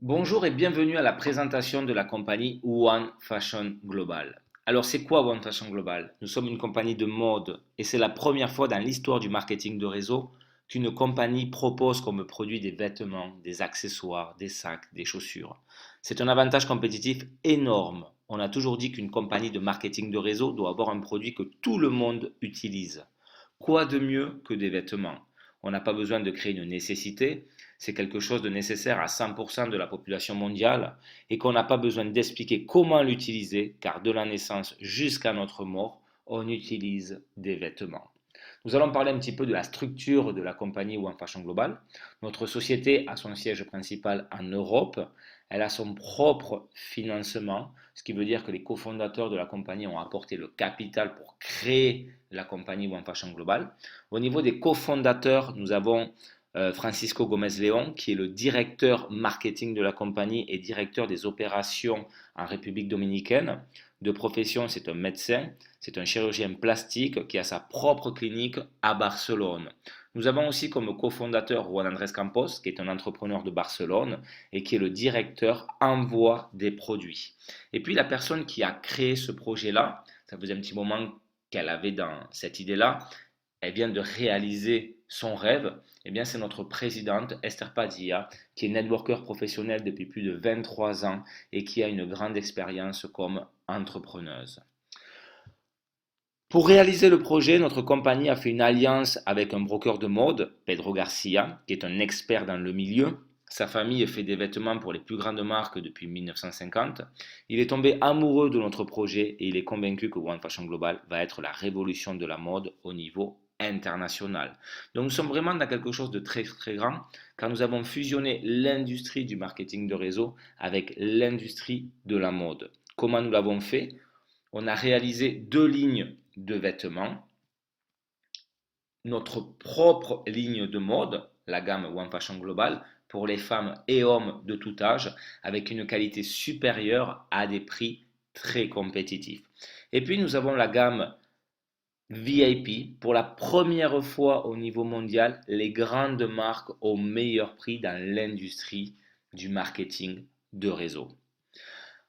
Bonjour et bienvenue à la présentation de la compagnie One Fashion Global. Alors c'est quoi One Fashion Global? Nous sommes une compagnie de mode et c'est la première fois dans l'histoire du marketing de réseau qu'une compagnie propose comme produit des vêtements, des accessoires, des sacs, des chaussures. C'est un avantage compétitif énorme. On a toujours dit qu'une compagnie de marketing de réseau doit avoir un produit que tout le monde utilise. Quoi de mieux que des vêtements? On n'a pas besoin de créer une nécessité, c'est quelque chose de nécessaire à 100% de la population mondiale et qu'on n'a pas besoin d'expliquer comment l'utiliser car de la naissance jusqu'à notre mort, on utilise des vêtements. Nous allons parler un petit peu de la structure de la compagnie One Fashion Global. Notre société a son siège principal en Europe. Elle a son propre financement, ce qui veut dire que les cofondateurs de la compagnie ont apporté le capital pour créer la compagnie One Fashion Global. Au niveau des cofondateurs, nous avons Francisco Gomez-León, qui est le directeur marketing de la compagnie et directeur des opérations en République dominicaine. De profession, c'est un médecin, c'est un chirurgien plastique qui a sa propre clinique à Barcelone. Nous avons aussi comme cofondateur Juan Andrés Campos, qui est un entrepreneur de Barcelone et qui est le directeur envoi des produits. Et puis la personne qui a créé ce projet-là, ça faisait un petit moment qu'elle avait dans cette idée-là, elle vient de réaliser son rêve, eh bien c'est notre présidente Esther Padilla, qui est networker professionnelle depuis plus de 23 ans et qui a une grande expérience comme entrepreneuse. Pour réaliser le projet, notre compagnie a fait une alliance avec un broker de mode, Pedro Garcia, qui est un expert dans le milieu. Sa famille fait des vêtements pour les plus grandes marques depuis 1950. Il est tombé amoureux de notre projet et il est convaincu que One Fashion Global va être la révolution de la mode au niveau international. Donc nous sommes vraiment dans quelque chose de très très grand car nous avons fusionné l'industrie du marketing de réseau avec l'industrie de la mode. Comment nous l'avons fait? On a réalisé deux lignes de vêtements, notre propre ligne de mode, la gamme One Fashion Global, pour les femmes et hommes de tout âge, avec une qualité supérieure à des prix très compétitifs. Et puis nous avons la gamme VIP, pour la première fois au niveau mondial, les grandes marques au meilleur prix dans l'industrie du marketing de réseau.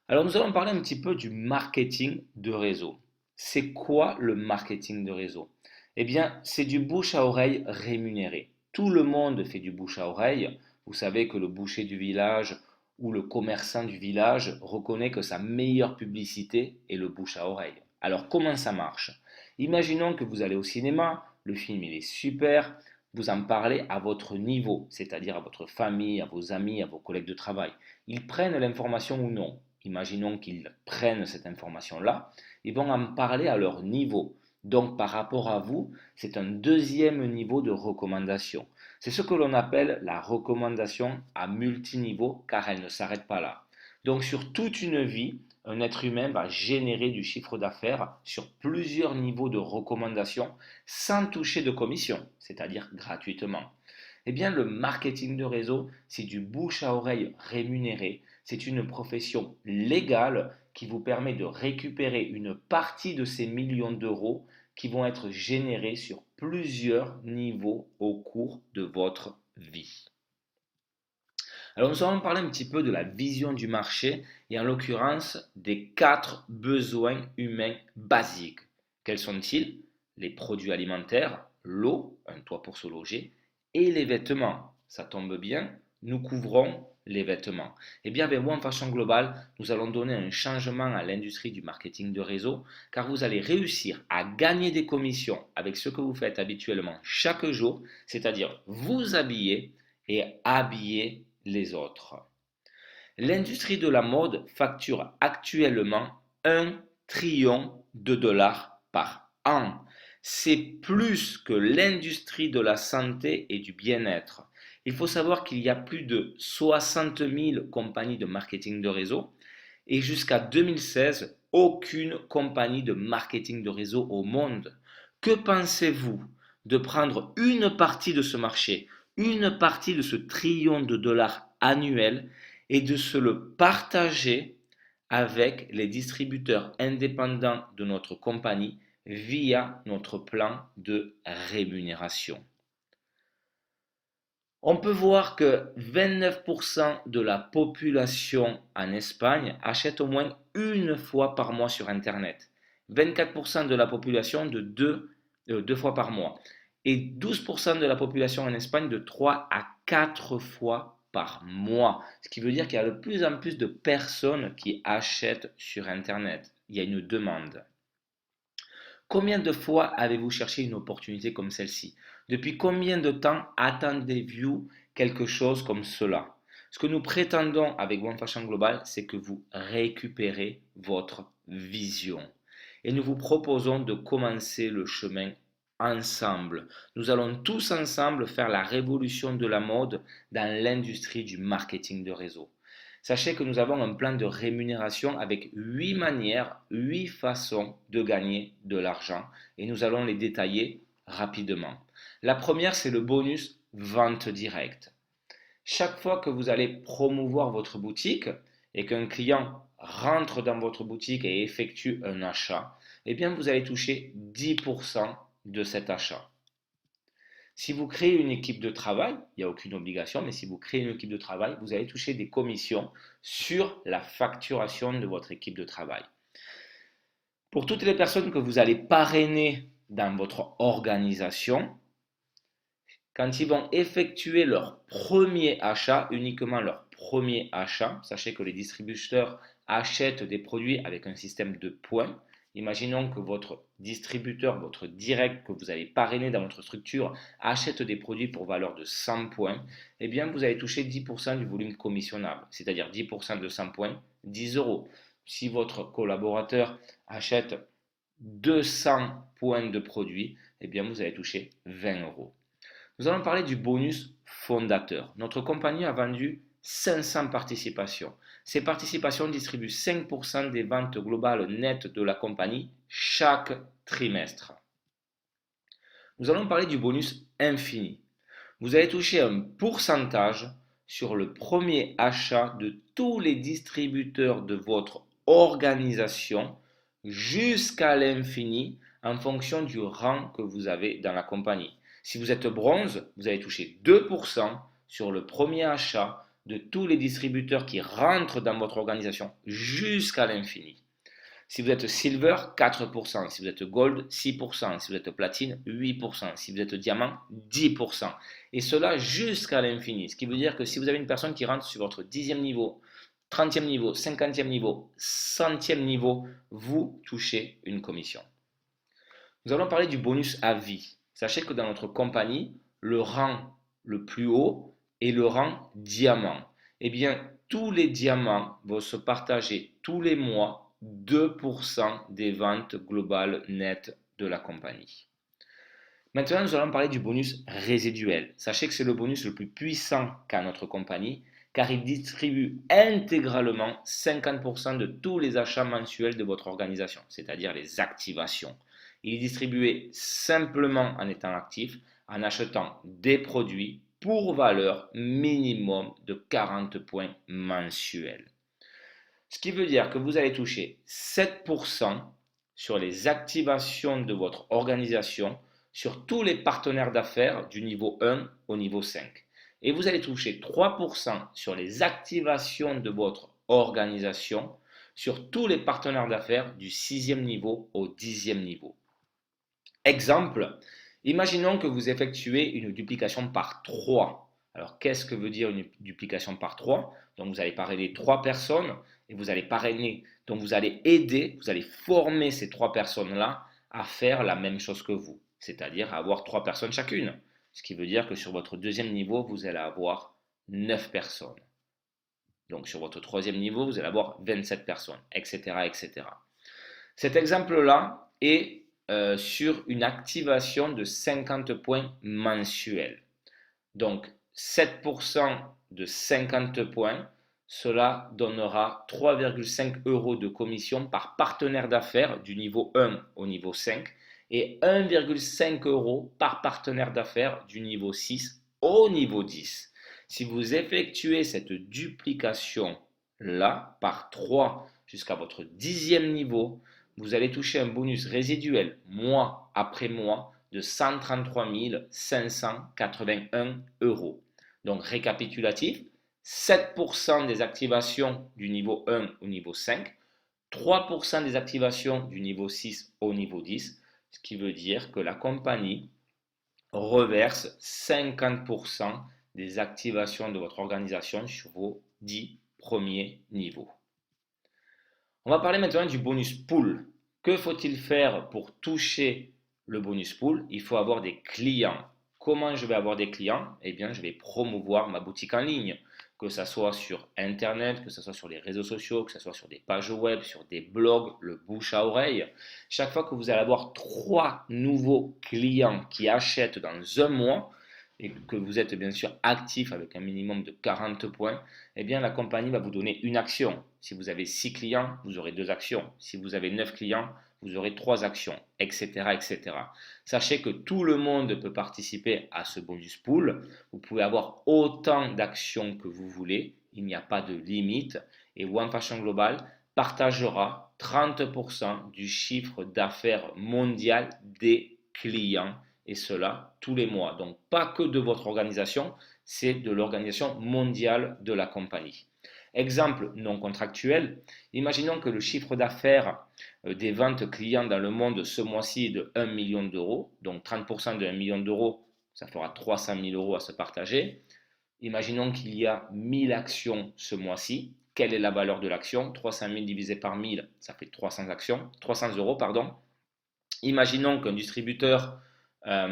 Alors nous allons parler un petit peu du marketing de réseau. C'est quoi le marketing de réseau? Eh bien, c'est du bouche à oreille rémunéré. Tout le monde fait du bouche à oreille. Vous savez que le boucher du village ou le commerçant du village reconnaît que sa meilleure publicité est le bouche à oreille. Alors comment ça marche? Imaginons que vous allez au cinéma, le film il est super, vous en parlez à votre niveau, c'est-à-dire à votre famille, à vos amis, à vos collègues de travail. Ils prennent l'information ou non. Imaginons qu'ils prennent cette information-là, ils vont en parler à leur niveau. Donc par rapport à vous, c'est un deuxième niveau de recommandation. C'est ce que l'on appelle la recommandation à multiniveau car elle ne s'arrête pas là. Donc sur toute une vie, un être humain va générer du chiffre d'affaires sur plusieurs niveaux de recommandation sans toucher de commission, c'est-à-dire gratuitement. Eh bien, le marketing de réseau, c'est du bouche à oreille rémunéré. C'est une profession légale qui vous permet de récupérer une partie de ces millions d'euros qui vont être générés sur plusieurs niveaux au cours de votre vie. Alors nous allons parler un petit peu de la vision du marché et en l'occurrence des quatre besoins humains basiques. Quels sont-ils? Les produits alimentaires, l'eau, un toit pour se loger, et les vêtements. Ça tombe bien, nous couvrons les vêtements. Et bien avec One Fashion Global, nous allons donner un changement à l'industrie du marketing de réseau car vous allez réussir à gagner des commissions avec ce que vous faites habituellement chaque jour, c'est-à-dire vous habiller et habiller les autres. L'industrie de la mode facture actuellement 1 trillion de dollars par an. C'est plus que l'industrie de la santé et du bien-être. Il faut savoir qu'il y a plus de 60 000 compagnies de marketing de réseau et jusqu'à 2016, aucune compagnie de marketing de réseau au monde. Que pensez-vous de prendre une partie de ce marché, une partie de ce trillion de dollars annuel et de se le partager avec les distributeurs indépendants de notre compagnie via notre plan de rémunération? On peut voir que 29% de la population en Espagne achète au moins une fois par mois sur Internet. 24% de la population de deux fois par mois. Et 12% de la population en Espagne de 3 à 4 fois par mois. Ce qui veut dire qu'il y a de plus en plus de personnes qui achètent sur Internet. Il y a une demande. Combien de fois avez-vous cherché une opportunité comme celle-ci? Depuis combien de temps attendez-vous quelque chose comme cela? Ce que nous prétendons avec One Fashion Global, c'est que vous récupérez votre vision. Et nous vous proposons de commencer le chemin ensemble. Nous allons tous ensemble faire la révolution de la mode dans l'industrie du marketing de réseau. Sachez que nous avons un plan de rémunération avec 8 manières, 8 façons de gagner de l'argent et nous allons les détailler rapidement. La première, c'est le bonus vente directe. Chaque fois que vous allez promouvoir votre boutique et qu'un client rentre dans votre boutique et effectue un achat, eh bien vous allez toucher 10% de cet achat. Si vous créez une équipe de travail, il n'y a aucune obligation, mais si vous créez une équipe de travail, vous allez toucher des commissions sur la facturation de votre équipe de travail. Pour toutes les personnes que vous allez parrainer dans votre organisation, quand ils vont effectuer leur premier achat, uniquement leur premier achat, sachez que les distributeurs achètent des produits avec un système de points. Imaginons que votre distributeur, votre direct que vous allez parrainer dans votre structure achète des produits pour valeur de 100 points. Eh bien, vous allez toucher 10% du volume commissionnable, c'est-à-dire 10% de 100 points, 10 euros. Si votre collaborateur achète 200 points de produits, eh bien, vous allez toucher 20 euros. Nous allons parler du bonus fondateur. Notre compagnie a vendu 500 participations. Ces participations distribuent 5% des ventes globales nettes de la compagnie chaque trimestre. Nous allons parler du bonus infini. Vous allez toucher un pourcentage sur le premier achat de tous les distributeurs de votre organisation jusqu'à l'infini en fonction du rang que vous avez dans la compagnie. Si vous êtes bronze, vous allez toucher 2% sur le premier achat de tous les distributeurs qui rentrent dans votre organisation jusqu'à l'infini. Si vous êtes silver, 4%. Si vous êtes gold, 6%. Si vous êtes platine, 8%. Si vous êtes diamant, 10%. Et cela jusqu'à l'infini. Ce qui veut dire que si vous avez une personne qui rentre sur votre 10e niveau, 30e niveau, 50e niveau, 100e niveau, vous touchez une commission. Nous allons parler du bonus à vie. Sachez que dans notre compagnie, le rang le plus haut est le rang diamant. Eh bien, tous les diamants vont se partager tous les mois 2% des ventes globales nettes de la compagnie. Maintenant, nous allons parler du bonus résiduel. Sachez que c'est le bonus le plus puissant qu'a notre compagnie car il distribue intégralement 50% de tous les achats mensuels de votre organisation, c'est-à-dire les activations. Il est distribué simplement en étant actif, en achetant des produits pour valeur minimum de 40 points mensuels. Ce qui veut dire que vous allez toucher 7% sur les activations de votre organisation sur tous les partenaires d'affaires du niveau 1 au niveau 5. Et vous allez toucher 3% sur les activations de votre organisation sur tous les partenaires d'affaires du 6e niveau au 10e niveau. Exemple, imaginons que vous effectuez une duplication par 3. Alors, qu'est-ce que veut dire une duplication par 3? Donc, vous allez parrainer 3 personnes et vous allez parrainer, donc vous allez aider, vous allez former ces 3 personnes-là à faire la même chose que vous, c'est-à-dire à avoir 3 personnes chacune. Ce qui veut dire que sur votre 2e niveau, vous allez avoir 9 personnes. Donc, sur votre 3e niveau, vous allez avoir 27 personnes, etc., etc. Cet exemple-là est sur une activation de 50 points mensuels. Donc 7% de 50 points, cela donnera 3,5 euros de commission par partenaire d'affaires du niveau 1 au niveau 5 et 1,5 euros par partenaire d'affaires du niveau 6 au niveau 10. Si vous effectuez cette duplication-là par 3 jusqu'à votre 10e niveau, vous allez toucher un bonus résiduel mois après mois de 133 581 euros. Donc récapitulatif, 7% des activations du niveau 1 au niveau 5, 3% des activations du niveau 6 au niveau 10, ce qui veut dire que la compagnie reverse 50% des activations de votre organisation sur vos 10 premiers niveaux. On va parler maintenant du bonus pool. Que faut-il faire pour toucher le bonus pool? Il faut avoir des clients. Comment je vais avoir des clients? Eh bien, je vais promouvoir ma boutique en ligne, que ce soit sur Internet, que ce soit sur les réseaux sociaux, que ce soit sur des pages web, sur des blogs, le bouche à oreille. Chaque fois que vous allez avoir 3 nouveaux clients qui achètent dans un mois, et que vous êtes bien sûr actif avec un minimum de 40 points, eh bien la compagnie va vous donner une action. Si vous avez 6 clients, vous aurez 2 actions. Si vous avez 9 clients, vous aurez 3 actions, etc., etc. Sachez que tout le monde peut participer à ce bonus pool. Vous pouvez avoir autant d'actions que vous voulez. Il n'y a pas de limite. Et One Fashion Global partagera 30% du chiffre d'affaires mondial des clients, et cela tous les mois. Donc pas que de votre organisation, c'est de l'organisation mondiale de la compagnie. Exemple non contractuel, imaginons que le chiffre d'affaires des ventes clients dans le monde ce mois-ci est de 1 million d'euros, donc 30% de 1 million d'euros, ça fera 300 000 euros à se partager. Imaginons qu'il y a 1000 actions ce mois-ci. Quelle est la valeur de l'action? 300 000 divisé par 1000, ça fait 300 actions, 300 euros, pardon. Imaginons qu'un distributeur a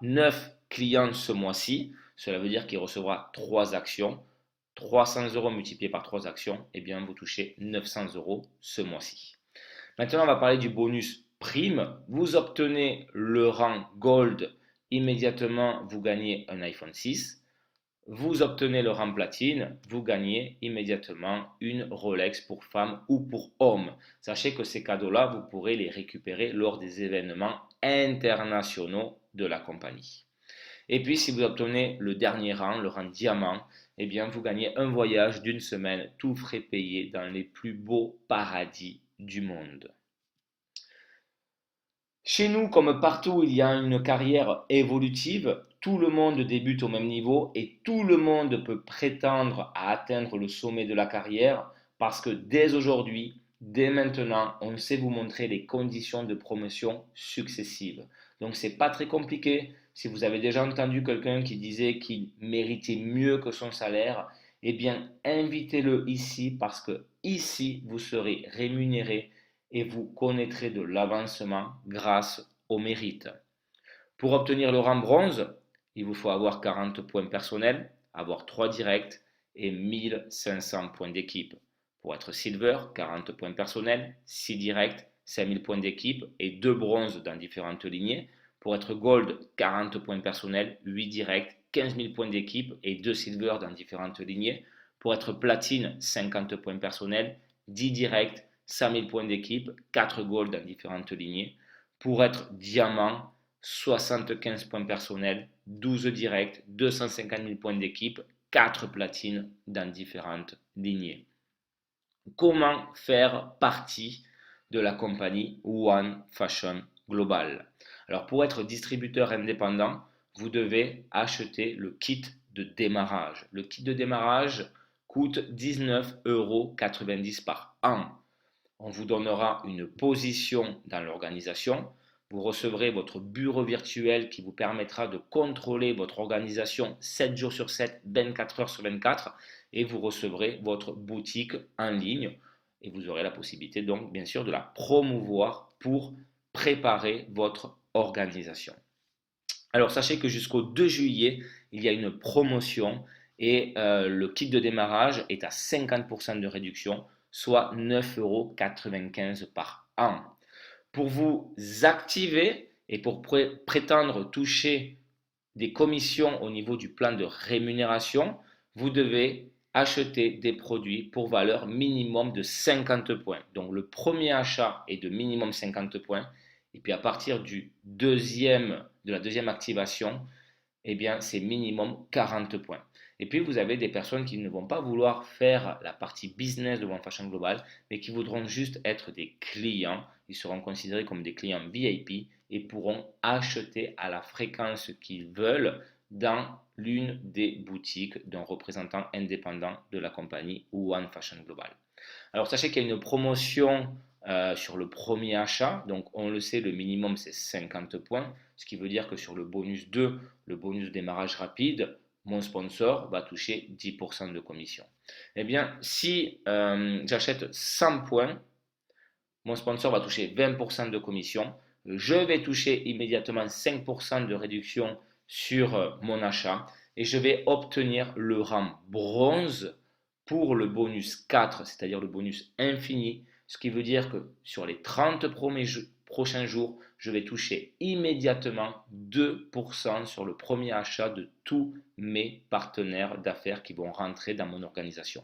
9 clients ce mois-ci. Cela veut dire qu'il recevra 3 actions. 300 euros multiplié par 3 actions, eh bien vous touchez 900 euros ce mois-ci. Maintenant, on va parler du bonus prime. Vous obtenez le rang Gold, immédiatement vous gagnez un iPhone 6. Vous obtenez le rang platine, vous gagnez immédiatement une Rolex pour femmes ou pour hommes. Sachez que ces cadeaux-là, vous pourrez les récupérer lors des événements internationaux de la compagnie. Et puis, si vous obtenez le dernier rang, le rang diamant, eh bien, vous gagnez un voyage d'une semaine, tout frais payé, dans les plus beaux paradis du monde. Chez nous, comme partout, il y a une carrière évolutive. Tout le monde débute au même niveau et tout le monde peut prétendre à atteindre le sommet de la carrière parce que dès aujourd'hui, dès maintenant, on sait vous montrer les conditions de promotion successives. Donc, c'est pas très compliqué. Si vous avez déjà entendu quelqu'un qui disait qu'il méritait mieux que son salaire, eh bien, invitez-le ici parce que ici, vous serez rémunéré et vous connaîtrez de l'avancement grâce au mérite. Pour obtenir le rang bronze, il vous faut avoir 40 points personnels, avoir 3 directs et 1500 points d'équipe. Pour être silver, 40 points personnels, 6 directs, 5000 points d'équipe et 2 bronzes dans différentes lignées. Pour être gold, 40 points personnels, 8 directs, 15 000 points d'équipe et 2 silver dans différentes lignées. Pour être platine, 50 points personnels, 10 directs, 100 000 points d'équipe, 4 gold dans différentes lignées. Pour être diamant, 75 points personnels, 12 directs, 250 000 points d'équipe, 4 platines dans différentes lignées. Comment faire partie de la compagnie One Fashion Global? Alors pour être distributeur indépendant, vous devez acheter le kit de démarrage. Le kit de démarrage coûte 19,90 euros par an. On vous donnera une position dans l'organisation. Vous recevrez votre bureau virtuel qui vous permettra de contrôler votre organisation 7 jours sur 7, 24 heures sur 24 et vous recevrez votre boutique en ligne et vous aurez la possibilité donc bien sûr de la promouvoir pour préparer votre organisation. Alors sachez que jusqu'au 2 juillet, il y a une promotion et le kit de démarrage est à 50% de réduction, soit 9,95 euros par an. Pour vous activer et pour prétendre toucher des commissions au niveau du plan de rémunération, vous devez acheter des produits pour valeur minimum de 50 points. Donc le premier achat est de minimum 50 points. Et puis à partir de la deuxième activation, eh bien c'est minimum 40 points. Et puis vous avez des personnes qui ne vont pas vouloir faire la partie business de One Fashion Global, mais qui voudront juste être des clients. Ils seront considérés comme des clients VIP et pourront acheter à la fréquence qu'ils veulent dans l'une des boutiques d'un représentant indépendant de la compagnie One Fashion Global. Alors sachez qu'il y a une promotion sur le premier achat, donc on le sait, le minimum c'est 50 points, ce qui veut dire que sur le bonus 2, le bonus de démarrage rapide, mon sponsor va toucher 10% de commission. Eh bien, si j'achète 100 points, mon sponsor va toucher 20% de commission. Je vais toucher immédiatement 5% de réduction sur mon achat et je vais obtenir le rang bronze pour le bonus 4, c'est-à-dire le bonus infini, ce qui veut dire que sur les 30 prochains jours, je vais toucher immédiatement 2% sur le premier achat de tous mes partenaires d'affaires qui vont rentrer dans mon organisation.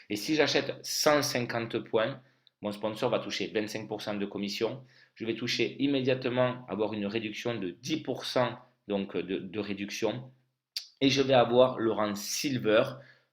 Et si j'achète 150 points, mon sponsor va toucher 25% de commission. Je vais toucher immédiatement, avoir une réduction de 10% donc de réduction. Et je vais avoir le rang silver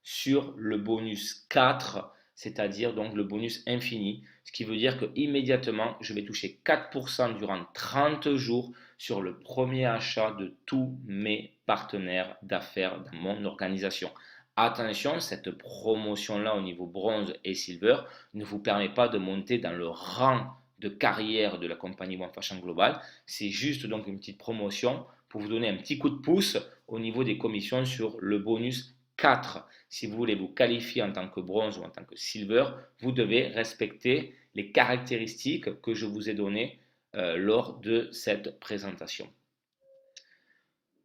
sur le bonus 4, c'est-à-dire donc le bonus infini, ce qui veut dire que immédiatement je vais toucher 4% durant 30 jours sur le premier achat de tous mes partenaires d'affaires dans mon organisation. Attention, cette promotion-là au niveau bronze et silver ne vous permet pas de monter dans le rang de carrière de la compagnie One Fashion Global. C'est juste donc une petite promotion pour vous donner un petit coup de pouce au niveau des commissions sur le bonus 4. Si vous voulez vous qualifier en tant que bronze ou en tant que silver, vous devez respecter les caractéristiques que je vous ai données lors de cette présentation.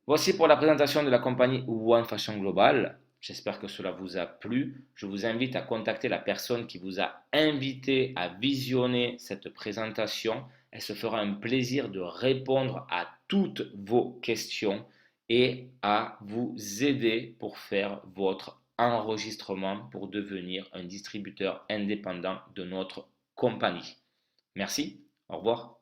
Voici pour la présentation de la compagnie One Fashion Global. J'espère que cela vous a plu. Je vous invite à contacter la personne qui vous a invité à visionner cette présentation. Elle se fera un plaisir de répondre à toutes vos questions et à vous aider pour faire votre enregistrement pour devenir un distributeur indépendant de notre compagnie. Merci, au revoir.